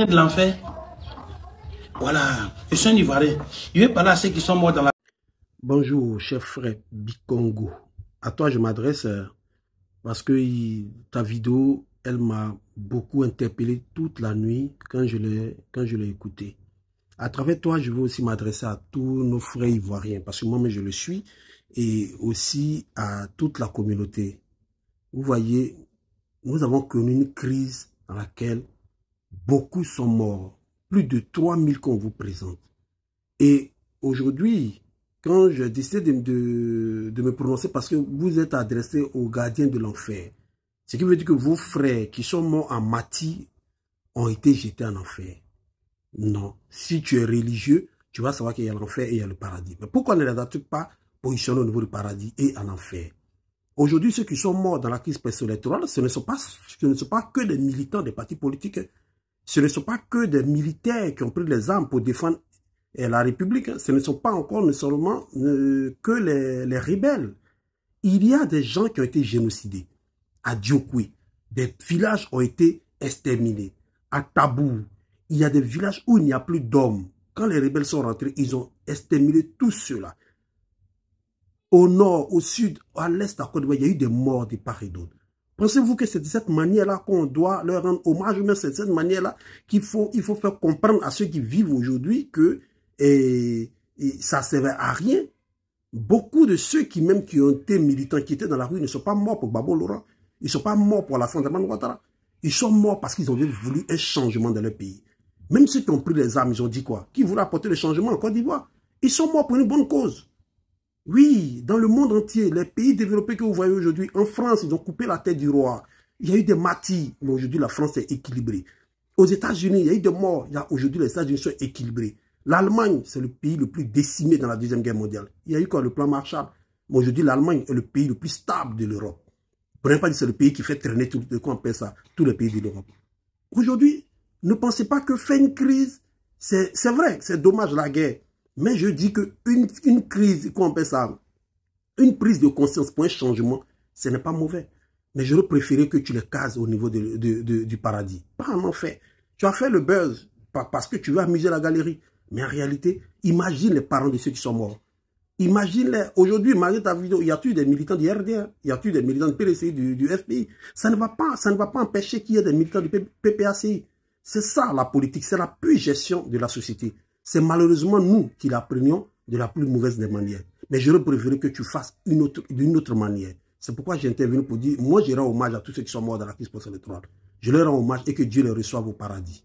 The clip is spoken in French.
de l'enfer. Voilà, je suis un Ivoirien. Je vais parler à ceux qui sont morts dans la... Bonjour, cher frère Bikongo. À toi, je m'adresse parce que ta vidéo, elle m'a beaucoup interpellé toute la nuit quand je l'ai écoutée. À travers toi, je veux aussi m'adresser à tous nos frères ivoiriens, parce que moi-même, je le suis, et aussi à toute la communauté. Vous voyez, nous avons connu une crise dans laquelle beaucoup sont morts. Plus de 3000 qu'on vous présente. Et aujourd'hui, quand je décide de me prononcer, parce que vous êtes adressé aux gardiens de l'enfer, ce qui veut dire que vos frères qui sont morts en Mati ont été jetés en enfer. Non. Si tu es religieux, tu vas savoir qu'il y a l'enfer et il y a le paradis. Mais pourquoi ne les as-tu pas positionnés au niveau du paradis et en enfer? Aujourd'hui, ceux qui sont morts dans la crise post-électorale, ce ne sont pas que des militants des partis politiques. Ce ne sont pas que des militaires qui ont pris les armes pour défendre la République. Ce ne sont pas encore seulement que les rebelles. Il y a des gens qui ont été génocidés. À Diokwe, des villages ont été exterminés. À Tabou, il y a des villages où il n'y a plus d'hommes. Quand les rebelles sont rentrés, ils ont exterminé tout cela. Au nord, au sud, à l'est, à Côte d'Ivoire, il y a eu des morts de part et d'autre. Pensez-vous que c'est de cette manière-là qu'on doit leur rendre hommage, mais c'est de cette manière-là qu'il faut faire comprendre à ceux qui vivent aujourd'hui que ça ne servait à rien. Beaucoup de ceux qui ont été militants, qui étaient dans la rue, ne sont pas morts pour Babo Laurent. Ils ne sont pas morts pour la fin de Ouattara. Ils sont morts parce qu'ils ont voulu un changement dans leur pays. Même ceux qui ont pris les armes, ils ont dit quoi? Qui voulaient apporter le changement en Côte d'Ivoire? Ils sont morts pour une bonne cause. Oui, dans le monde entier, les pays développés que vous voyez aujourd'hui, en France, ils ont coupé la tête du roi. Il y a eu des martyrs, mais aujourd'hui, la France est équilibrée. Aux États-Unis, il y a eu des morts. Aujourd'hui, les États-Unis sont équilibrés. L'Allemagne, c'est le pays le plus décimé dans la Deuxième Guerre mondiale. Il y a eu quoi, le plan Marshall. Mais aujourd'hui, l'Allemagne est le pays le plus stable de l'Europe. Pour ne pas dire que c'est le pays qui fait traîner tous les pays de l'Europe. Aujourd'hui, ne pensez pas que faire une crise, c'est vrai, c'est dommage la guerre. Mais je dis qu'une crise, qu'on appelle ça, une prise de conscience pour un changement, ce n'est pas mauvais. Mais j'aurais préféré que tu les cases au niveau du paradis. Pas en enfer. Tu as fait le buzz parce que tu veux amuser la galerie. Mais en réalité, imagine les parents de ceux qui sont morts. Imagine-les. Aujourd'hui, imagine ta vidéo. Il y a-t-il des militants du RDR? Il y a-t-il des militants du PDCI, du FPI? Ça ne va pas empêcher qu'il y ait des militants du PPACI. C'est ça la politique. C'est la pure gestion de la société. C'est malheureusement nous qui l'apprenions de la plus mauvaise des manières. Mais j'aurais préféré que tu fasses d'une autre manière. C'est pourquoi j'ai intervenu pour dire, moi je rends hommage à tous ceux qui sont morts dans la crise post-électorale. Je leur rends hommage et que Dieu les reçoive au paradis.